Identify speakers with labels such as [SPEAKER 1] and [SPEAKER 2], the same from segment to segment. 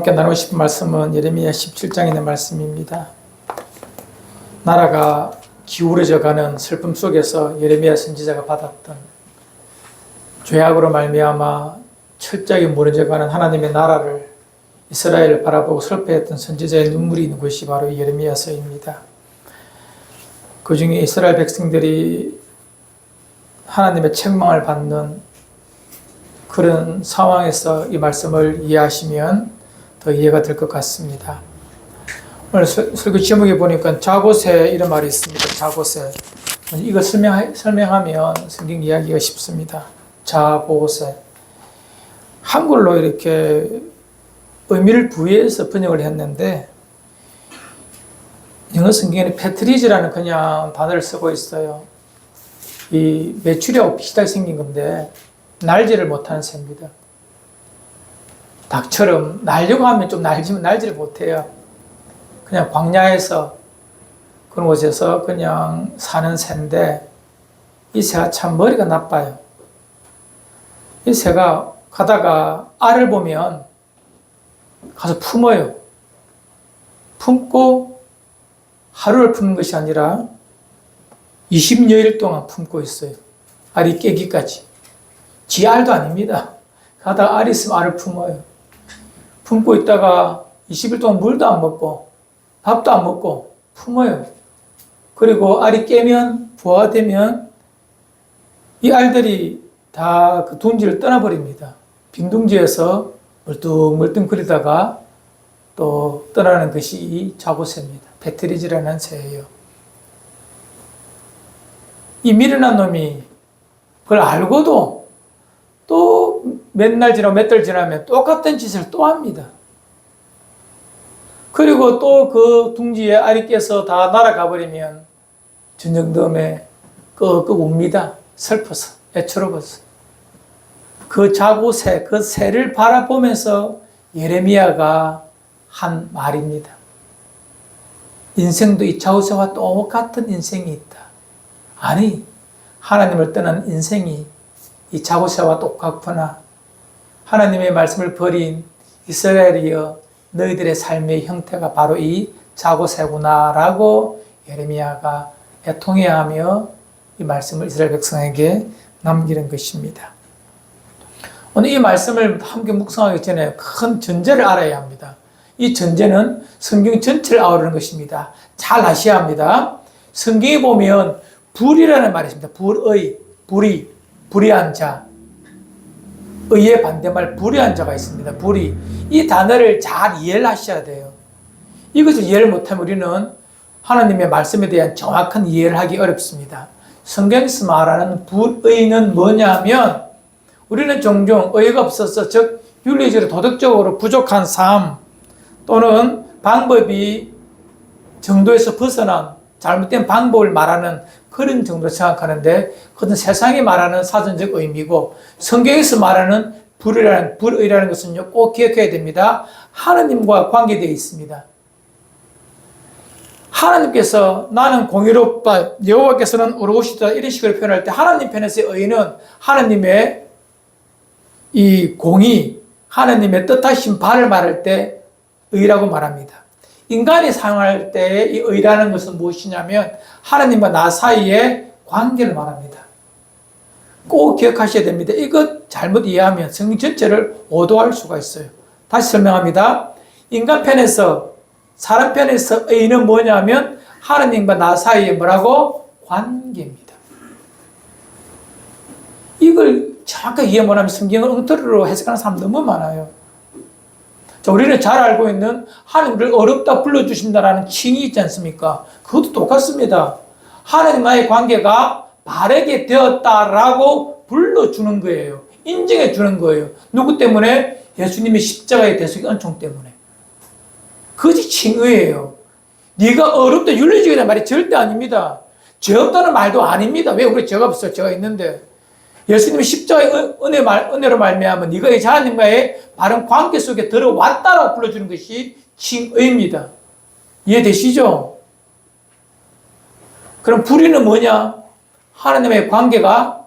[SPEAKER 1] 함께 나누고 싶은 말씀은 예레미야 17장에 있는 말씀입니다. 나라가 기울어져 가는 슬픔 속에서 예레미야 선지자가 받았던 죄악으로 말미암아 철저하게 무너져 가는 하나님의 나라를 이스라엘을 바라보고 슬퍼했던 선지자의 눈물이 있는 곳이 바로 예레미야서입니다. 그 중에 이스라엘 백성들이 하나님의 책망을 받는 그런 상황에서 이 말씀을 이해하시면 더 이해가 될 것 같습니다. 오늘 설교 제목에 보니까 자고새 이런 말이 있습니다. 자고새. 이거 설명하면 성경 이야기가 쉽습니다. 자고새. 한글로 이렇게 의미를 부여해서 번역을 했는데 영어 성경에는 패트리지라는 그냥 단어를 쓰고 있어요. 이 메추리하고 비슷하게 생긴 건데 날지를 못하는 새입니다. 닭처럼 날려고 하면 좀 날지면 날지를 못해요. 그냥 광야에서 그런 곳에서 그냥 사는 새인데 이 새가 참 머리가 나빠요. 이 새가 가다가 알을 보면 가서 품어요. 품고 하루를 품는 것이 아니라 20여일 동안 품고 있어요. 알이 깨기까지. 지 알도 아닙니다. 가다가 알이 있으면 알을 품어요. 품고 있다가 20일 동안 물도 안 먹고 밥도 안 먹고 품어요. 그리고 알이 깨면 부화되면 이 알들이 다 그 둥지를 떠나버립니다. 빈 둥지에서 멀뚱멀뚱거리다가 또 떠나는 것이 이 자고새입니다. 패트리지라는 새예요. 이 미련한 놈이 그걸 알고도 또 몇 날 지나고 몇 달 지나면 똑같은 짓을 또 합니다. 그리고 또 그 둥지에 알이 깨서 다 날아가 버리면 저녁섬에 끄끄 웁니다. 슬퍼서, 애처로워서. 그 자고새, 그 새를 바라보면서 예레미야가 한 말입니다. 인생도 이 자고새와 똑같은 인생이 있다. 아니, 하나님을 떠난 인생이 이 자고새와 똑같구나. 하나님의 말씀을 버린 이스라엘이여 너희들의 삶의 형태가 바로 이 자고새구나 라고 예레미야가 애통해하며 이 말씀을 이스라엘 백성에게 남기는 것입니다. 오늘 이 말씀을 함께 묵상하기 전에 큰 전제를 알아야 합니다. 이 전제는 성경 전체를 아우르는 것입니다. 잘 아셔야 합니다. 성경에 보면 불이라는 말이 있습니다. 불의한 자. 의의 반대말 불의한 자가 있습니다. 불의. 이 단어를 잘 이해를 하셔야 돼요. 이것을 이해를 못하면 우리는 하나님의 말씀에 대한 정확한 이해를 하기 어렵습니다. 성경에서 말하는 불의는 뭐냐면 우리는 종종 의의가 없어서 즉 윤리적으로 도덕적으로 부족한 삶 또는 방법이 정도에서 벗어난 잘못된 방법을 말하는 그런 정도로 생각하는데 그것은 세상이 말하는 사전적 의미고 성경에서 말하는 불의라는 것은요 꼭 기억해야 됩니다. 하나님과 관계되어 있습니다. 하나님께서 나는 공의롭다, 여호와께서는 의로우시다 이런 식으로 표현할 때 하나님 편에서의 의는 하나님의 이 공의, 하나님의 뜻하신 바를 말할 때 의라고 말합니다. 인간이 사용할 때 이 의라는 것은 무엇이냐면 하나님과 나 사이의 관계를 말합니다. 꼭 기억하셔야 됩니다. 이것 잘못 이해하면 성경 전체를 오도할 수가 있어요. 다시 설명합니다. 인간 편에서 사람 편에서 의는 뭐냐면 하나님과 나 사이의 뭐라고? 관계입니다. 이걸 정확하게 이해 못하면 성경을 엉터리로 해석하는 사람 너무 많아요. 자, 우리는 잘 알고 있는 하나님을 어렵다 불러주신다라는 칭이 있지 않습니까? 그것도 똑같습니다. 하나님과의 관계가 바르게 되었다라고 불러주는 거예요. 인정해 주는 거예요. 누구 때문에? 예수님의 십자가의 대속의 은총 때문에. 그것이 칭의예요. 네가 어렵다 윤리적이라는 말이 절대 아닙니다. 죄 없다는 말도 아닙니다. 왜 우리 죄가 없어요? 죄가 있는데. 예수님이 십자가의 은혜로 말미암아 네가 이 하나님과의 바른 관계 속에 들어왔다라고 불러주는 것이 칭의입니다. 이해되시죠? 그럼 불의는 뭐냐? 하나님의 관계가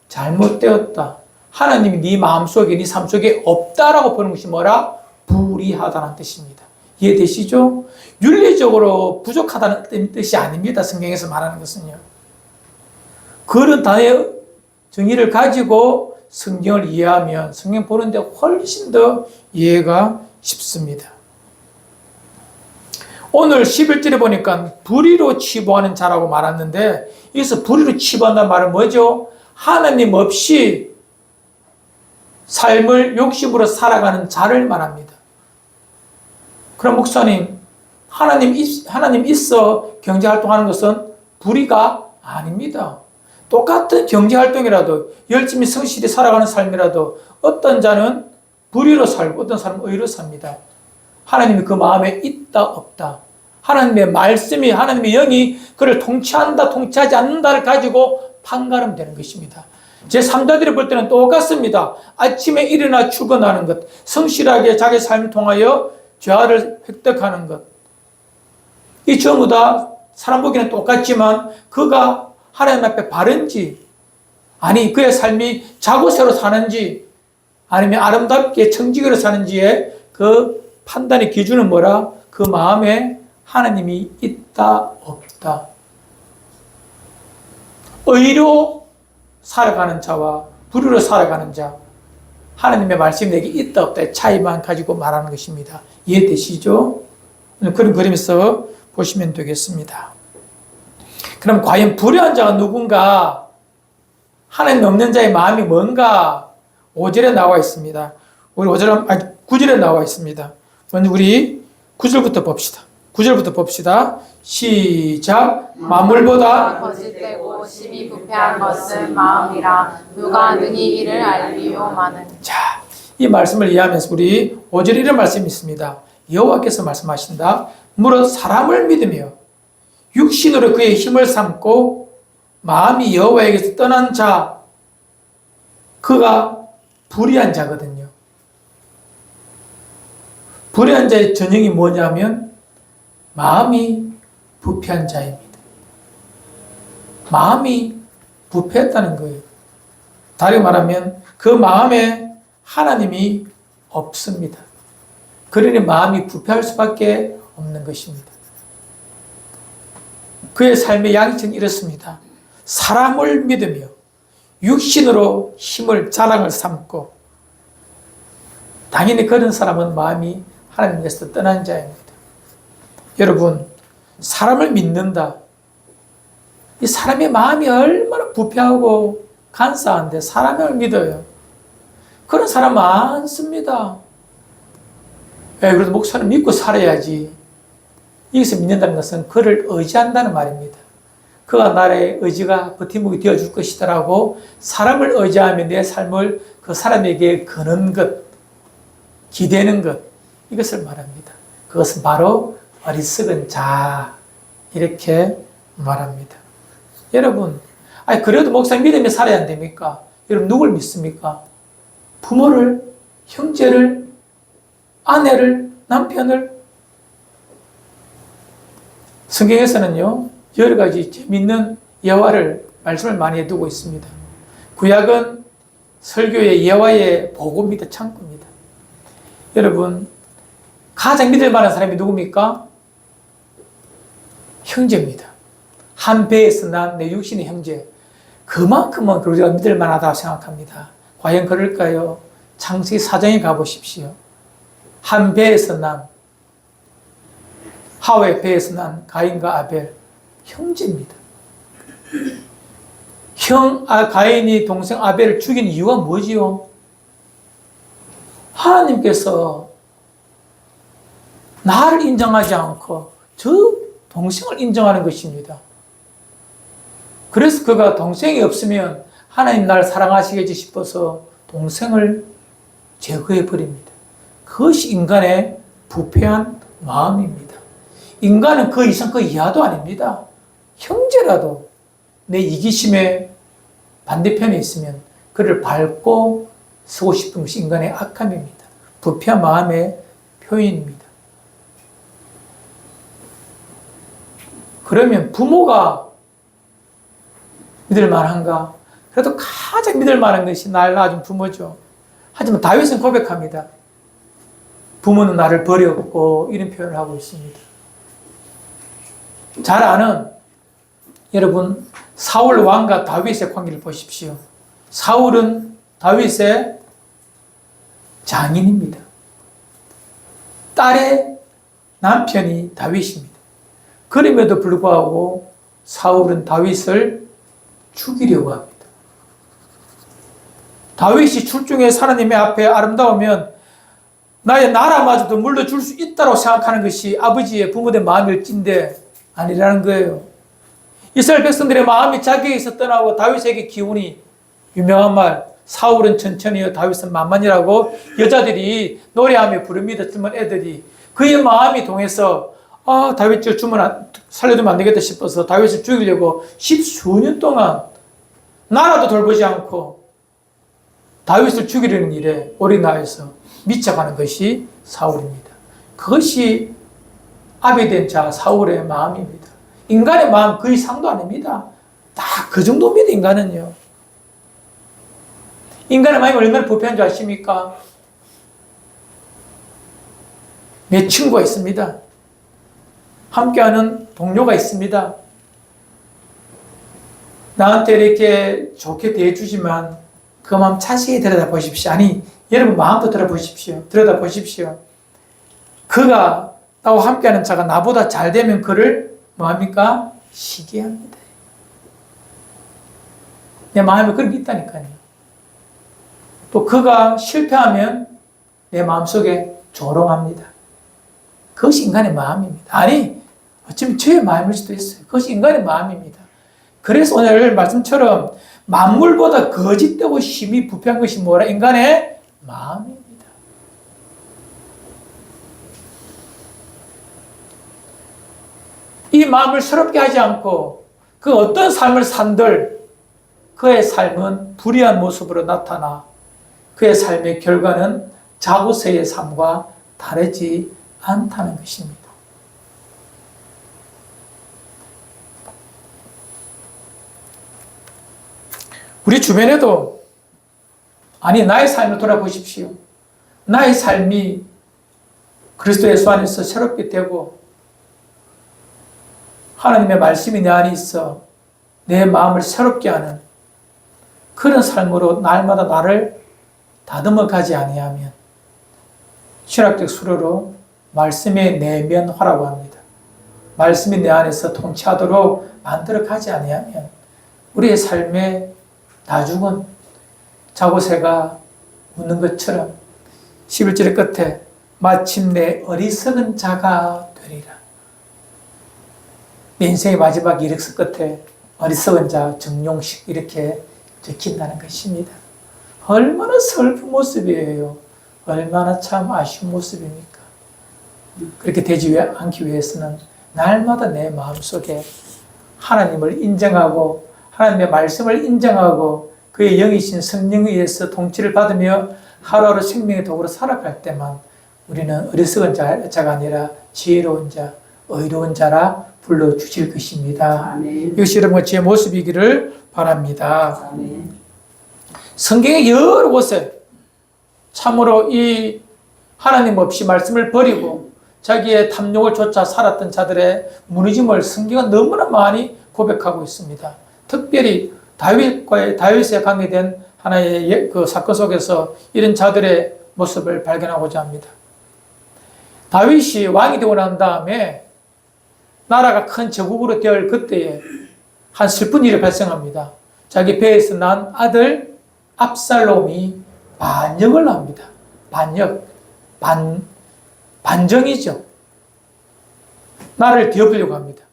[SPEAKER 1] 잘못되었다. 하나님이 네 마음속에 네 삶 속에 없다라고 보는 것이 뭐라? 불의하다는 뜻입니다. 이해되시죠? 윤리적으로 부족하다는 뜻이 아닙니다. 성경에서 말하는 것은요. 그런 단어의 정의를 가지고 성경을 이해하면 성경 보는데 훨씬 더 이해가 쉽습니다. 오늘 11절에 보니까 불의로 치부하는 자라고 말했는데 여기서 불의로 치부한다는 말은 뭐죠? 하나님 없이 삶을 욕심으로 살아가는 자를 말합니다. 그럼 목사님, 하나님 있어 경제활동하는 것은 불의가 아닙니다. 똑같은 경제활동이라도 열심히 성실히 살아가는 삶이라도 어떤 자는 불의로 살고 어떤 사람은 의로 삽니다. 하나님이 그 마음에 있다 없다. 하나님의 말씀이 하나님의 영이 그를 통치한다 통치하지 않는다를 가지고 판가름되는 것입니다. 제 3자들이 볼 때는 똑같습니다. 아침에 일어나 출근하는 것, 성실하게 자기 삶을 통하여 죄를 획득하는 것. 이 전부 다 사람 보기에는 똑같지만 그가 하나님 앞에 바른지 아니 그의 삶이 자고새로 사는지 아니면 아름답게 청지기로 사는지의 그 판단의 기준은 뭐라? 그 마음에 하나님이 있다 없다. 의로 살아가는 자와 불의로 살아가는 자, 하나님의 말씀이 내게 있다 없다의 차이만 가지고 말하는 것입니다. 이해되시죠? 그런 그림에서 보시면 되겠습니다. 그럼 과연 불의한 자가 누군가? 하나님 없는 자의 마음이 뭔가? 5절에 나와 있습니다. 우리 9절에 나와 있습니다. 먼저 우리 9절부터 봅시다. 9절부터 봅시다. 시작. 만물보다
[SPEAKER 2] 거짓되고 심히 부패한 것은 마음이라 누가 능히 이를 알리요마는.
[SPEAKER 1] 자, 이 말씀을 이해하면서 우리 5절에 이런 말씀이 있습니다. 여호와께서 말씀하신다. 무릇 사람을 믿으며 육신으로 그의 힘을 삼고 마음이 여호와에게서 떠난 자, 그가 불의한 자거든요. 불의한 자의 전형이 뭐냐면 마음이 부패한 자입니다. 마음이 부패했다는 거예요. 다르게 말하면 그 마음에 하나님이 없습니다. 그러니 마음이 부패할 수밖에 없는 것입니다. 그의 삶의 양식은 이렇습니다. 사람을 믿으며 육신으로 힘을 자랑을 삼고 당연히 그런 사람은 마음이 하나님께서 떠난 자입니다. 여러분, 사람을 믿는다. 이 사람의 마음이 얼마나 부패하고 간사한데 사람을 믿어요. 그런 사람 많습니다. 그래도 목사는 믿고 살아야지. 여기서 믿는다는 것은 그를 의지한다는 말입니다. 그가 나의 의지가 버팀목이 되어줄 것이다라고 사람을 의지하며 내 삶을 그 사람에게 거는 것, 기대는 것, 이것을 말합니다. 그것은 바로 어리석은 자, 이렇게 말합니다. 여러분, 그래도 목사님 믿으며 살아야 안 됩니까? 여러분, 누굴 믿습니까? 부모를, 형제를, 아내를, 남편을. 성경에서는요, 여러 가지 재밌는 예화를, 말씀을 많이 해두고 있습니다. 구약은 설교의 예화의 보고입니다. 창구입니다. 여러분, 가장 믿을 만한 사람이 누굽니까? 형제입니다. 한 배에서 난 내 육신의 형제. 그만큼은 우리가 믿을 만하다고 생각합니다. 과연 그럴까요? 창세기 4장에 가보십시오. 한 배에서 난, 하와의 배에서 난 가인과 아벨, 형제입니다. 가인이 동생 아벨을 죽인 이유가 뭐지요? 하나님께서 나를 인정하지 않고 저 동생을 인정하는 것입니다. 그래서 그가 동생이 없으면 하나님 나를 사랑하시겠지 싶어서 동생을 제거해 버립니다. 그것이 인간의 부패한 마음입니다. 인간은 그 이상 그 이하도 아닙니다. 형제라도 내 이기심의 반대편에 있으면 그를 밟고 서고 싶은 것이 인간의 악함입니다. 부패한 마음의 표현입니다. 그러면 부모가 믿을 만한가? 그래도 가장 믿을 만한 것이 날 낳아준 부모죠. 하지만 다윗은 고백합니다. 부모는 나를 버렸고 이런 표현을 하고 있습니다. 잘 아는 여러분 사울 왕과 다윗의 관계를 보십시오. 사울은 다윗의 장인입니다. 딸의 남편이 다윗입니다. 그럼에도 불구하고 사울은 다윗을 죽이려고 합니다. 다윗이 출중해서 하나님의 앞에 아름다우면 나의 나라마저도 물려줄 수 있다고 생각하는 것이 아버지의 부모된 마음일진데 아니라는 거예요. 이스라엘 백성들의 마음이 자기에게서 떠나고 다윗에게 기운이 유명한 말 사울은 천천히요 다윗은 만만이라고 여자들이 노래하며 부릅니다. 젊은 애들이 그의 마음이 동해서 다윗 살려두면 안 되겠다 싶어서 다윗을 죽이려고 10수년 동안 나라도 돌보지 않고 다윗을 죽이려는 일에 올이 나에서 미쳐가는 것이 사울입니다. 그것이 아비된 자 사울의 마음입니다. 인간의 마음 그 이상도 아닙니다. 딱 그 정도입니다. 인간은요. 인간의 마음이 얼마나 부패한 줄 아십니까? 내 친구가 있습니다. 함께하는 동료가 있습니다. 나한테 이렇게 좋게 대해주지만 그 마음 자세히 들여다보십시오. 아니, 여러분 마음도 들여다보십시오. 그가 나와 함께하는 자가 나보다 잘 되면 그를 뭐합니까? 시기합니다. 내 마음에 그런 게 있다니까요. 또 그가 실패하면 내 마음속에 조롱합니다. 그것이 인간의 마음입니다. 아니, 어쩌면 저의 마음일 수도 있어요. 그것이 인간의 마음입니다. 그래서 오늘 말씀처럼 만물보다 거짓되고 심히 부패한 것이 뭐라? 인간의 마음입니다. 이 마음을 새롭게 하지 않고 그 어떤 삶을 산들 그의 삶은 불의한 모습으로 나타나 그의 삶의 결과는 자고서의 삶과 다르지 않다는 것입니다. 우리 주변에도 아니 나의 삶을 돌아보십시오. 나의 삶이 그리스도 예수 안에서 새롭게 되고 하나님의 말씀이 내 안에 있어 내 마음을 새롭게 하는 그런 삶으로 날마다 나를 다듬어 가지 아니하면 신학적 수로로 말씀의 내면화라고 합니다. 말씀이 내 안에서 통치하도록 만들어 가지 아니하면 우리의 삶의 나중은 자고새가 웃는 것처럼 11절의 끝에 마침내 어리석은 자가 되리라. 내 인생의 마지막 이력서 끝에 어리석은 자 정용식 이렇게 적힌다는 것입니다. 얼마나 슬픈 모습이에요. 얼마나 참 아쉬운 모습입니까? 그렇게 되지 않기 위해서는 날마다 내 마음속에 하나님을 인정하고 하나님의 말씀을 인정하고 그의 영이신 성령에 의해서 통치를 받으며 하루하루 생명의 도구로 살아갈 때만 우리는 어리석은 자가 아니라 지혜로운 자, 의로운 자라 불러주실 것입니다. 아멘. 이것이 여러분과 제 모습이기를 바랍니다. 아멘. 성경의 여러 곳에 참으로 이 하나님 없이 말씀을 버리고 자기의 탐욕을 쫓아 살았던 자들의 무너짐을 성경은 너무나 많이 고백하고 있습니다. 특별히 다윗에 관계된 하나의 그 사건 속에서 이런 자들의 모습을 발견하고자 합니다. 다윗이 왕이 되고 난 다음에 나라가 큰 제국으로 될 그때에 한 슬픈 일이 발생합니다. 자기 배에서 난 아들 압살롬이 반역을 합니다. 반정이죠. 나를 뒤엎으려고 합니다.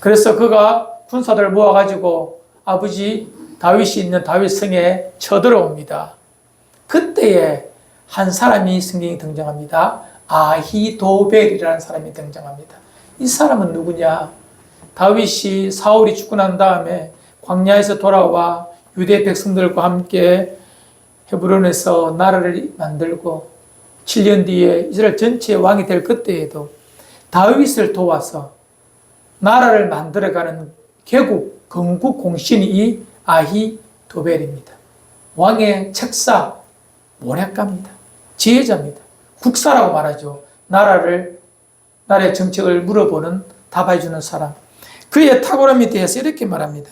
[SPEAKER 1] 그래서 그가 군사들을 모아가지고 아버지 다윗이 있는 다윗성에 쳐들어옵니다. 그때에 한 사람이 성경에 등장합니다. 아히도벨이라는 사람이 등장합니다. 이 사람은 누구냐? 다윗이 사울이 죽고 난 다음에 광야에서 돌아와 유대 백성들과 함께 헤브론에서 나라를 만들고 7년 뒤에 이스라엘 전체의 왕이 될 그때에도 다윗을 도와서 나라를 만들어가는 개국, 건국 공신이 이 아히도벨입니다. 왕의 책사, 모략가입니다. 지혜자입니다. 국사라고 말하죠. 나라의 정책을 물어보는, 답해주는 사람. 그의 탁월함에 대해서 이렇게 말합니다.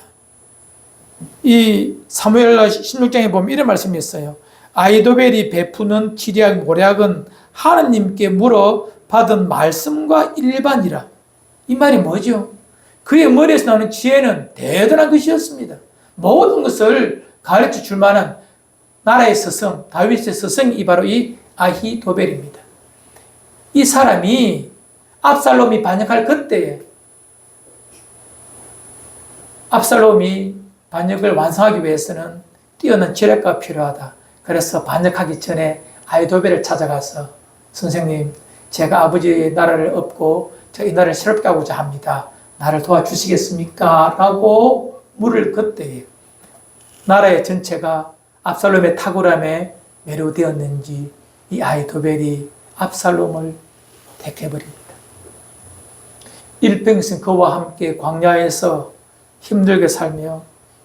[SPEAKER 1] 이 사무엘하 16장에 보면 이런 말씀이 있어요. 아이도벨이 베푸는 지략 모략은 하나님께 물어 받은 말씀과 일반이라. 이 말이 뭐죠? 그의 머리에서 나오는 지혜는 대단한 것이었습니다. 모든 것을 가르쳐 줄 만한 나라의 스승, 다윗의 스승이 바로 이 아히도벨입니다. 이 사람이 압살롬이 반역할 그때에 압살롬이 반역을 완성하기 위해서는 뛰어난 지략가 필요하다. 그래서 반역하기 전에 아히도벨을 찾아가서 선생님, 제가 아버지의 나라를 얻고 저 이 나라를 새롭게 하고자 합니다. 나를 도와주시겠습니까? 라고 물을 그때에 나라의 전체가 압살롬의 탁월함에 매료되었는지 이 아히도벨이 압살롬을 택해버립니다. 일평생 그와 함께 광야에서 힘들게 살며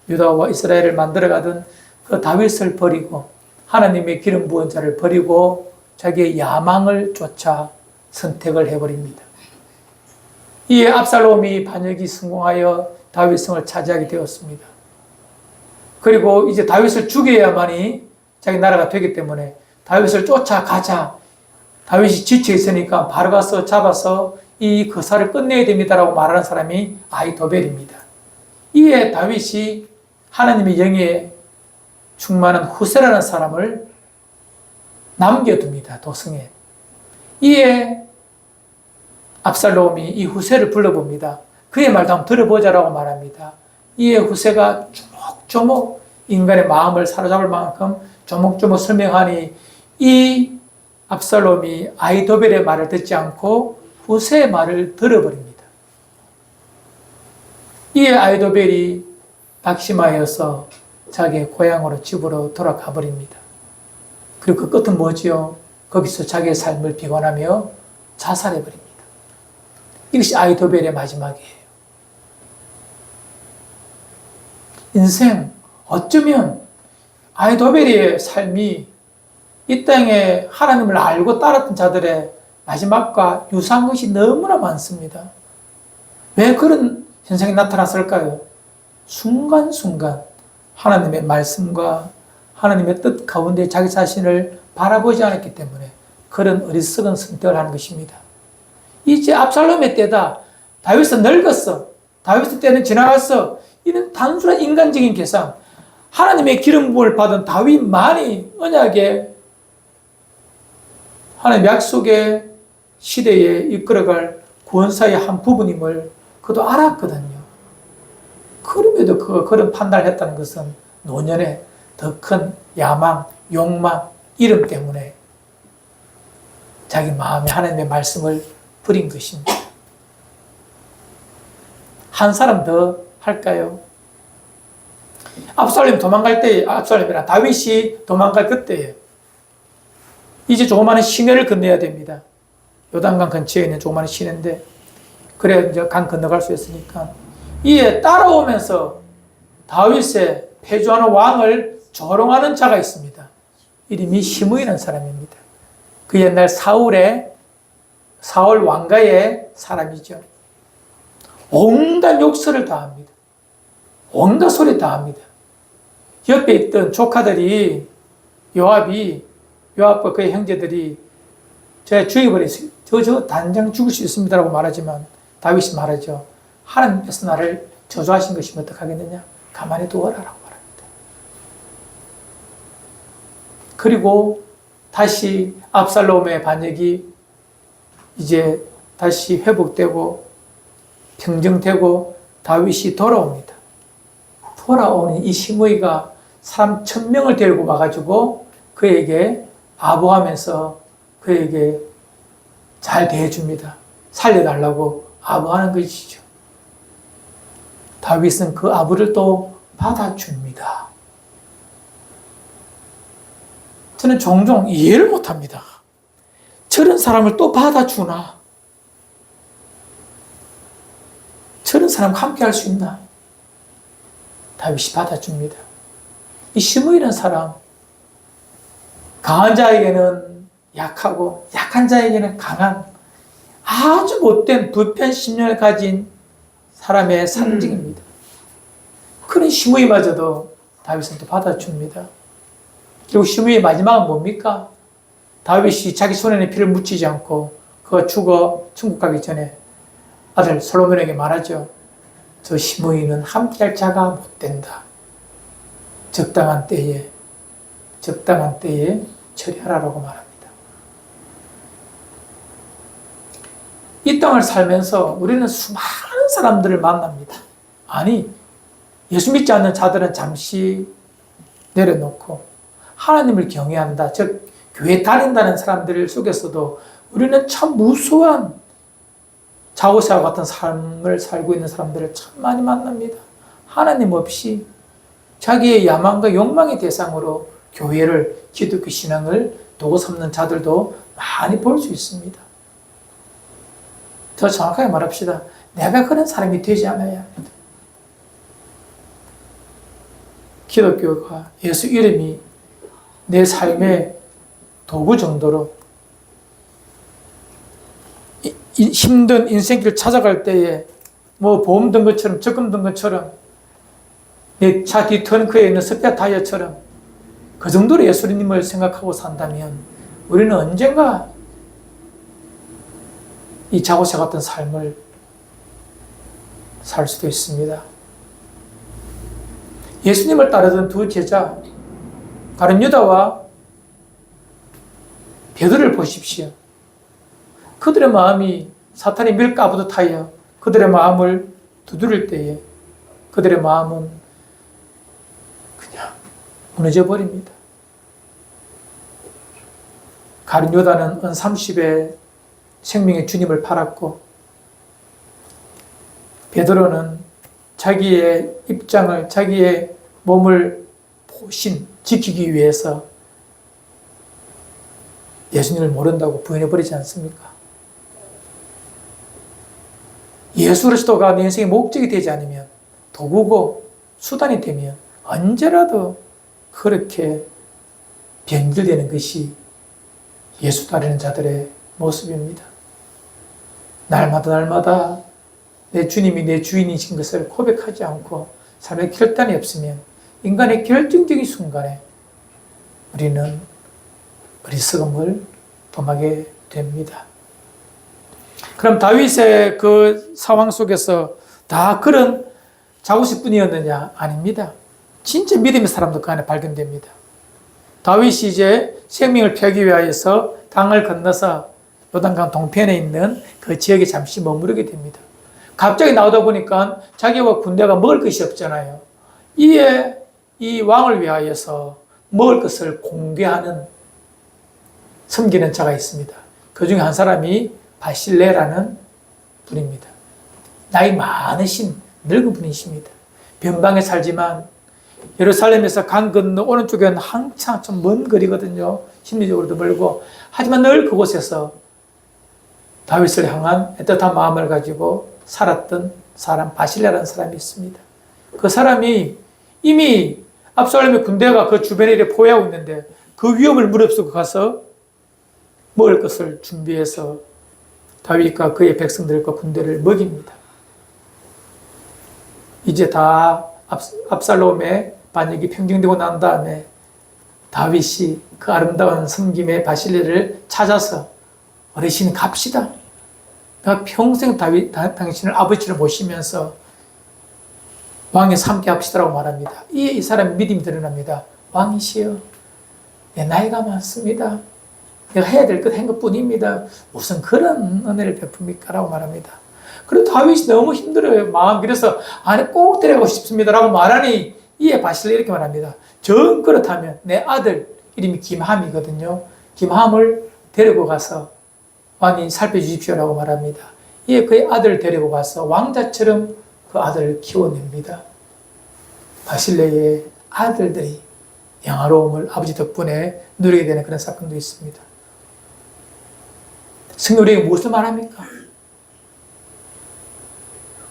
[SPEAKER 1] 유다와 이스라엘을 만들어가던 그 다윗을 버리고 하나님의 기름 부은 자를 버리고 자기의 야망을 쫓아 선택을 해버립니다. 이에 압살롬이 반역이 성공하여 다윗 성을 차지하게 되었습니다. 그리고 이제 다윗을 죽여야만이 자기 나라가 되기 때문에 다윗을 쫓아가자. 다윗이 지쳐 있으니까 바로 가서 잡아서 이 거사를 끝내야 됩니다라고 말하는 사람이 아히도벨입니다. 이에 다윗이 하나님의 영에 충만한 후세라는 사람을 남겨둡니다. 도성에. 이에 압살롬이 이 후세를 불러봅니다. 그의 말도 한번 들어보자라고 말합니다. 이에 후세가 조목조목 인간의 마음을 사로잡을 만큼 조목조목 설명하니 이 압살롬이 아히도벨의 말을 듣지 않고 후세의 말을 들어버립니다. 이에 아히도벨이 낙심하여서 자기의 고향으로 집으로 돌아가 버립니다. 그리고 그 끝은 뭐지요? 거기서 자기의 삶을 비관하며 자살해 버립니다. 이것이 아히도벨의 마지막이에요. 인생 어쩌면 아히도벨의 삶이 이 땅에 하나님을 알고 따랐던 자들의 마지막과 유사한 것이 너무나 많습니다. 왜 그런 현상이 나타났을까요? 순간순간 하나님의 말씀과 하나님의 뜻 가운데 자기 자신을 바라보지 않았기 때문에 그런 어리석은 선택을 하는 것입니다. 이제 압살롬의 때다. 다윗은 늙었어. 다윗의 때는 지나갔어. 이런 단순한 인간적인 계산. 하나님의 기름 부음을 받은 다윗만이 언약의 하나님의 약속의 시대에 이끌어갈 구원사의 한 부분임을 그도 알았거든요. 그럼에도 그가 그런 판단을 했다는 것은 노년에 더 큰 야망, 욕망, 이름 때문에 자기 마음에 하나님의 말씀을 버린 것입니다. 한 사람 더 할까요? 압살롬이 도망갈 때, 압살롬이라 다윗이 도망갈 그때에 이제 조그마한 시내를 건너야 됩니다. 요단강 근처에 있는 조그마한 시내인데 그래 이제 강 건너갈 수 있으니까 이에 따라오면서 다윗의 패주하는 왕을 조롱하는 자가 있습니다. 이름이 시므이라는 사람입니다. 그 옛날 사울 왕가의 사람이죠. 온갖 욕설을 다 합니다. 온갖 소리 다 합니다. 옆에 있던 조카들이 요압과 그의 형제들이 제가 죽여버렸어요. 저 단장 죽을 수 있습니다라고 말하지만 다윗이 말하죠. 하나님께서 나를 저주하신 것이면 어떡하겠느냐? 가만히 두어라라고 말합니다. 그리고 다시 압살롬의 반역이 이제 다시 회복되고 평정되고 다윗이 돌아옵니다. 돌아오는 이 시므이가 사람 1000명을 데리고 와가지고 그에게 아부하면서 그에게 잘 대해줍니다. 살려달라고 아부하는 것이죠. 다윗은 그 아부를 또 받아줍니다. 저는 종종 이해를 못합니다. 저런 사람을 또 받아주나? 저런 사람과 함께 할 수 있나? 다윗이 받아줍니다. 이 시므이라는 사람, 강한 자에게는 약하고 약한 자에게는 강한 아주 못된 불편 심령을 가진 사람의 상징입니다. 그런 시므이마저도 다윗은 또 받아줍니다. 결국 시므이의 마지막은 뭡니까? 다윗이 자기 손에는 피를 묻히지 않고 그가 죽어 천국 가기 전에 아들 솔로몬에게 말하죠. 저 시므이는 함께할 자가 못 된다. 적당한 때에 처리하라고 말합니다. 이 땅을 살면서 우리는 수많은 사람들을 만납니다. 아니, 예수 믿지 않는 자들은 잠시 내려놓고 하나님을 경외한다. 즉, 교회 다닌다는 사람들 속에서도 우리는 참 무수한 자고새와 같은 삶을 살고 있는 사람들을 참 많이 만납니다. 하나님 없이 자기의 야망과 욕망의 대상으로 교회를, 기독교 신앙을 도구 삼는 자들도 많이 볼 수 있습니다. 더 정확하게 말합시다. 내가 그런 사람이 되지 않아야 합니다. 기독교가 예수 이름이 내 삶의 도구 정도로 힘든 인생길 찾아갈 때에 뭐 보험 든 것처럼 적금 든 것처럼 내 차 뒤 트렁크에 있는 스페어 타이어처럼 그 정도로 예수님을 생각하고 산다면 우리는 언젠가 이 자고새 같은 삶을 살 수도 있습니다. 예수님을 따르던 두 제자 가룟 유다와 베드로를 보십시오. 그들의 마음이 사탄이 밀가부듯 하여 그들의 마음을 두드릴 때에 그들의 마음은 그냥 무너져 버립니다. 가룟 유다는 은 30에 생명의 주님을 팔았고 베드로는 자기의 입장을, 자기의 몸을 지키기 위해서 예수님을 모른다고 부인해버리지 않습니까? 예수 그리스도가 내 인생의 목적이 되지 않으면, 도구고 수단이 되면 언제라도 그렇게 변질되는 것이 예수 따르는 자들의 모습입니다. 날마다 내 주님이 내 주인이신 것을 고백하지 않고 삶의 결단이 없으면 인간의 결정적인 순간에 우리는 어리석음을 범하게 됩니다. 그럼 다윗의 그 상황 속에서 다 그런 자고식뿐이었느냐? 아닙니다. 진짜 믿음의 사람도 그 안에 발견됩니다. 다윗이 이제 생명을 펴기 위하여서 강을 건너서 요단강 동편에 있는 그 지역에 잠시 머무르게 됩니다. 갑자기 나오다 보니까 자기와 군대가 먹을 것이 없잖아요. 이에 이 왕을 위하여서 먹을 것을 공개하는, 섬기는 자가 있습니다. 그 중에 한 사람이 바실레라는 분입니다. 나이 많으신 늙은 분이십니다. 변방에 살지만 예루살렘에서 강 건너 오른쪽에는 한참 좀 먼 거리거든요. 심리적으로도 멀고. 하지만 늘 그곳에서 다윗을 향한 애틋한 마음을 가지고 살았던 사람, 바실레라는 사람이 있습니다. 그 사람이 이미 압살롬의 군대가 그 주변에 이렇게 포위하고 있는데 그 위험을 무릅쓰고 가서 먹을 것을 준비해서 다윗과 그의 백성들과 군대를 먹입니다. 이제 다 압살롬의 반역이 평정되고 난 다음에 다윗이 그 아름다운 섬김의 바실레를 찾아서 어르신 갑시다. 내가 평생 당신을 아버지를 모시면서 왕에서 함께 합시다라고 말합니다. 이 사람의 믿음이 드러납니다. 왕이시여, 내 나이가 많습니다. 내가 해야 될 것 한 것뿐입니다. 무슨 그런 은혜를 베풉니까? 라고 말합니다. 그래도 다윗이 너무 힘들어요. 마음. 그래서 안에 꼭 데려가고 싶습니다. 라고 말하니 이에 바실레 이렇게 말합니다. 정 그렇다면 내 아들 이름이 김함이거든요. 김함을 데리고 가서 왕이 살펴주십시오라고 말합니다. 이에 그의 아들을 데리고 가서 왕자처럼 그 아들을 키워냅니다. 바실레의 아들들이 영화로움을 아버지 덕분에 누리게 되는 그런 사건도 있습니다. 성경 우리에게 무엇을 말합니까?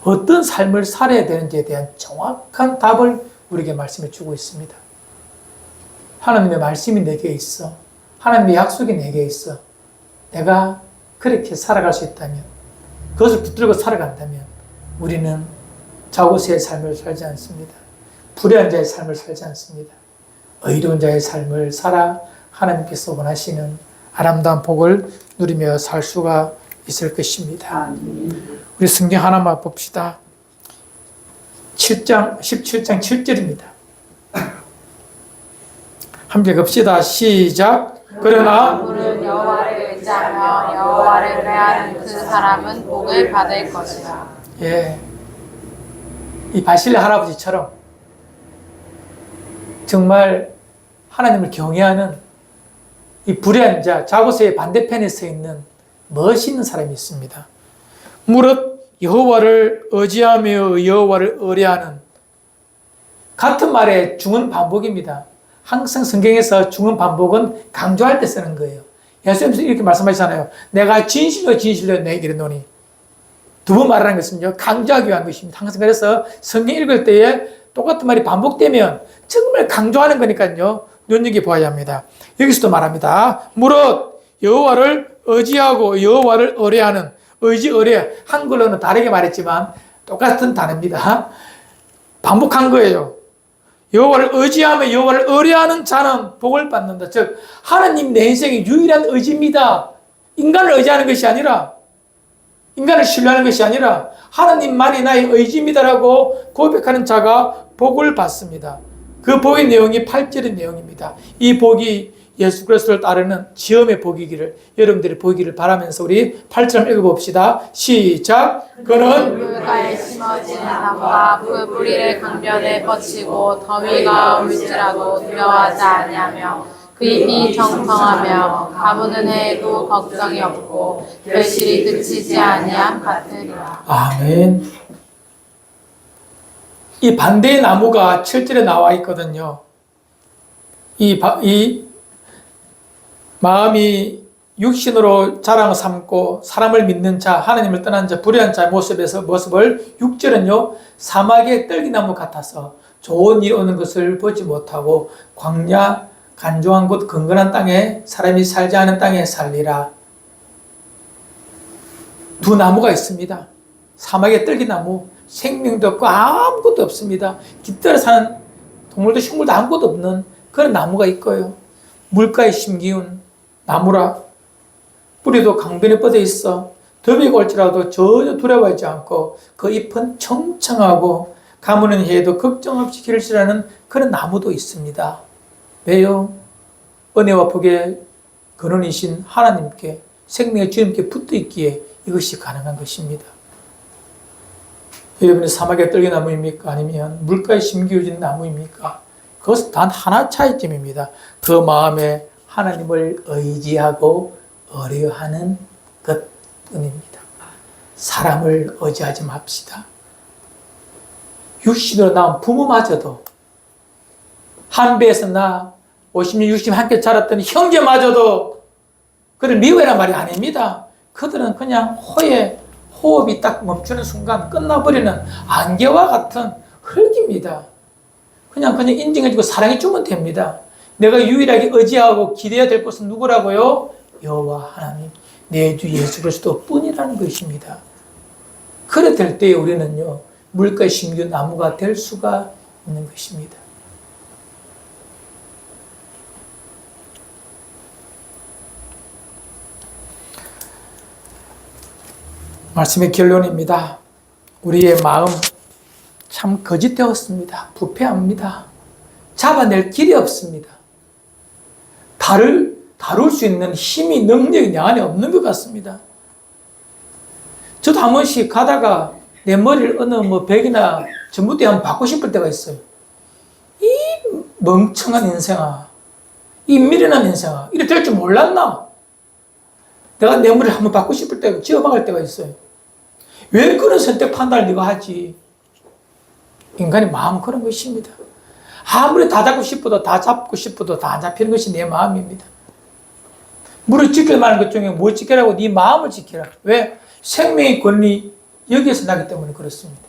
[SPEAKER 1] 어떤 삶을 살아야 되는지에 대한 정확한 답을 우리에게 말씀해 주고 있습니다. 하나님의 말씀이 내게 있어. 하나님의 약속이 내게 있어. 내가 그렇게 살아갈 수 있다면, 그것을 붙들고 살아간다면 우리는 자고서의 삶을 살지 않습니다. 불의한 자의 삶을 살지 않습니다. 의로운 자의 삶을 살아 하나님께서 원하시는 아름다운 복을 누리며 살 수가 있을 것입니다. 우리 성경 하나만 봅시다. 17장 7절입니다. 함께 봅시다. 시작. 그러나
[SPEAKER 2] 물은 여호와를 의지하며 여호와를 의뢰하는 그 사람은 복을 받을 것이라.
[SPEAKER 1] 예, 이 바실레 할아버지처럼 정말 하나님을 경외하는 이 불의한 자, 자고서의 반대편에 서 있는 멋있는 사람이 있습니다. 무릇 여호와를 의지하며 여호와를 의뢰하는, 같은 말의 중은 반복입니다. 항상 성경에서 중은 반복은 강조할 때 쓰는 거예요. 예수님께서 이렇게 말씀하시잖아요. 내가 진실로 내게 이르노니. 두 번 말하는 것은요, 강조하기 위한 것입니다. 항상 그래서 성경 읽을 때에 똑같은 말이 반복되면 정말 강조하는 거니까요, 눈여겨보아야 합니다. 여기서도 말합니다. 무릇 여호와를 의지하고 여호와를 의뢰하는, 의뢰, 한글로는 다르게 말했지만 똑같은 단어입니다. 반복한 거예요. 여호와를 의지하며 여호와를 의뢰하는 자는 복을 받는다. 즉 하나님 내 인생의 유일한 의지입니다. 인간을 의지하는 것이 아니라, 인간을 신뢰하는 것이 아니라 하나님만이 나의 의지입니다라고 고백하는 자가 복을 받습니다. 그 복의 내용이 8절의 내용입니다. 이 복이 예수 그리스도를 따르는 지엄의 복이기를 여러분들이 보기를 바라면서 우리 8절 읽어봅시다. 시작. 그는
[SPEAKER 2] 물가에 심어진 나무가 그 뿌리를 강변에 뻗치고 더위가 올지라도 두려워하지 아니하며 그 잎이 정성하며 가무는 해에도 걱정이 없고 결실이 그치지 아니함 같으리라.
[SPEAKER 1] 아멘. 이 반대의 나무가 7절에 나와 있거든요. 이 마음이 육신으로 자랑을 삼고 사람을 믿는 자, 하나님을 떠난 자, 불의한 자의 모습을 6절은요, 사막의 떨기나무 같아서 좋은 일이 오는 것을 보지 못하고 광야, 간조한 곳, 건건한 땅에, 사람이 살지 않은 땅에 살리라. 두 나무가 있습니다. 사막의 떨기나무, 생명도 없고 아무것도 없습니다. 깃들어 사는 동물도 식물도 아무것도 없는 그런 나무가 있고요. 물가에 심기운 나무라. 뿌리도 강변에 뻗어 있어. 더위가 올지라도 전혀 두려워하지 않고 그 잎은 청청하고 가무는 해에도 걱정 없이 결실하는 그런 나무도 있습니다. 왜요? 은혜와 복의 근원이신 하나님께, 생명의 주님께 붙어 있기에 이것이 가능한 것입니다. 여러분이 사막의 떨기나무입니까? 아니면 물가에 심기워진 나무입니까? 그것은 단 하나 차이점입니다. 그 마음에 하나님을 의지하고 의뢰하는 것뿐입니다. 사람을 의지하지 맙시다. 육신으로 낳은 부모마저도, 한 배에서 나 50년, 60년 함께 자랐던 형제마저도 그를 미워해란 말이 아닙니다. 그들은 그냥 호흡이 딱 멈추는 순간 끝나버리는 안개와 같은 흙입니다. 그냥 인정해주고 사랑해주면 됩니다. 내가 유일하게 의지하고 기대해야 될 것은 누구라고요? 여호와 하나님, 내 주 예수 그리스도 뿐이라는 것입니다. 그래 될 때에 우리는요, 물가에 심기운 나무가 될 수가 있는 것입니다. 말씀의 결론입니다. 우리의 마음 참 거짓되었습니다. 부패합니다. 잡아낼 길이 없습니다. 다룰 수 있는 힘이, 능력이 내 안에 없는 것 같습니다. 저도 한 번씩 가다가 내 머리를 어느 벽이나 전봇대에 한번 받고 싶을 때가 있어요. 이 멍청한 인생아, 이 미련한 인생아, 이래 될 줄 몰랐나? 내가 내 머리를 한번 받고 싶을 때가, 지어박을 때가 있어요. 왜 그런 선택 판단을 네가 하지? 인간의 마음은 그런 것입니다. 아무리 다 잡고 싶어도 다 안 잡히는 것이 내 마음입니다. 무릇 지킬 만한 것 중에 뭘 지키라고? 네 마음을 지키라. 왜? 생명의 권리 여기에서 나기 때문에 그렇습니다.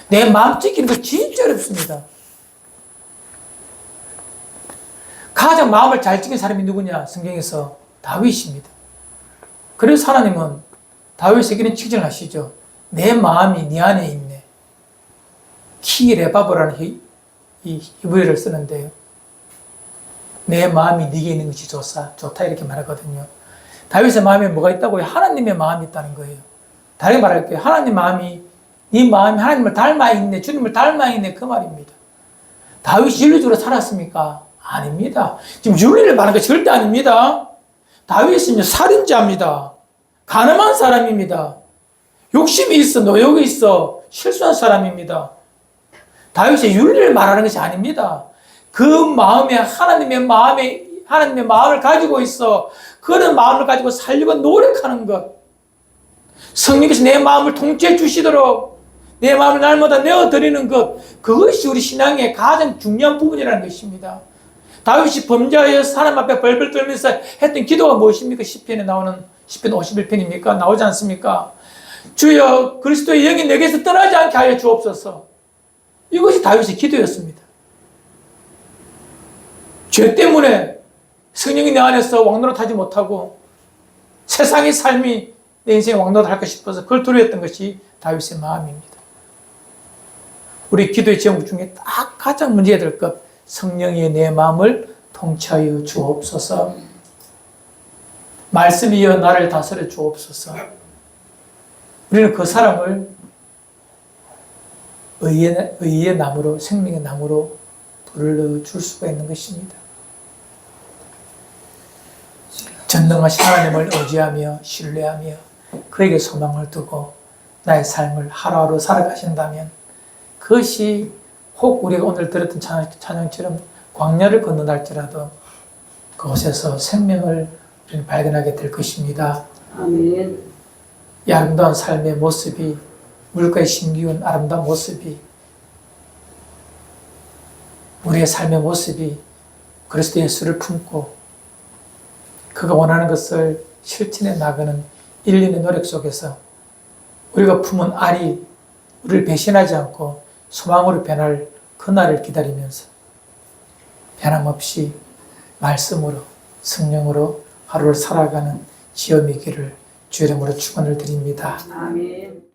[SPEAKER 1] 내 마음 지키는 거 진짜 어렵습니다. 가장 마음을 잘 지킨 사람이 누구냐? 성경에서 다윗입니다. 그래서 하나님은 다윗에게는 칭찬을 하시죠. 내 마음이 네 안에 있네. 키레바보라는 이 히브리어를 쓰는데요. 내 마음이 네게 있는 것이 좋다 이렇게 말하거든요. 다윗의 마음에 뭐가 있다고요? 하나님의 마음이 있다는 거예요. 다르게 말할게요. 하나님 마음이 네 마음이 하나님을 닮아 있네, 주님을 닮아 있네 그 말입니다. 다윗이 윤리적으로 살았습니까? 아닙니다. 지금 윤리를 말하는 게 절대 아닙니다. 다윗은 살인자입니다. 가늠한 사람입니다. 욕심이 있어, 노욕이 있어, 실수한 사람입니다. 다윗의 윤리를 말하는 것이 아닙니다. 그 마음에 하나님의 마음을 가지고 있어. 그런 마음을 가지고 살려고 노력하는 것. 성령께서 내 마음을 통치해 주시도록 내 마음을 날마다 내어드리는 것. 그것이 우리 신앙의 가장 중요한 부분이라는 것입니다. 다윗이 범죄하여서 하나님 앞에 벌벌 떨면서 했던 기도가 무엇입니까? 시편에 나오는 시편 51편입니까? 나오지 않습니까? 주여 그리스도의 영이 내게서 떠나지 않게 하여 주옵소서. 이것이 다윗의 기도였습니다. 죄 때문에 성령이 내 안에서 왕노릇하지 못하고 세상의 삶이 내 인생에 왕노릇할까 싶어서 그걸 두려웠던 것이 다윗의 마음입니다. 우리 기도의 제목 중에 딱 가장 문제가 될 것, 성령이 내 마음을 통치하여 주옵소서. 말씀이여 나를 다스려 주옵소서. 우리는 그 사람을 의의 나무로, 생명의 나무로 불러줄 수가 있는 것입니다. 전능하신 하나님을 의지하며 신뢰하며 그에게 소망을 두고 나의 삶을 하루하루 살아가신다면 그것이 혹 우리가 오늘 들었던 찬양처럼 광야를 건너날지라도 그곳에서 생명을 발견하게 될 것입니다.
[SPEAKER 3] 아멘.
[SPEAKER 1] 이 아름다운 삶의 모습이, 물가에 심기운 아름다운 모습이, 우리의 삶의 모습이 그리스도 예수를 품고 그가 원하는 것을 실천해 나가는 일련의 노력 속에서 우리가 품은 알이 우리를 배신하지 않고 소망으로 변할 그날을 기다리면서 변함없이 말씀으로, 성령으로 하루를 살아가는 지엄이기를 주 이름으로 축원을 드립니다.
[SPEAKER 3] 아멘.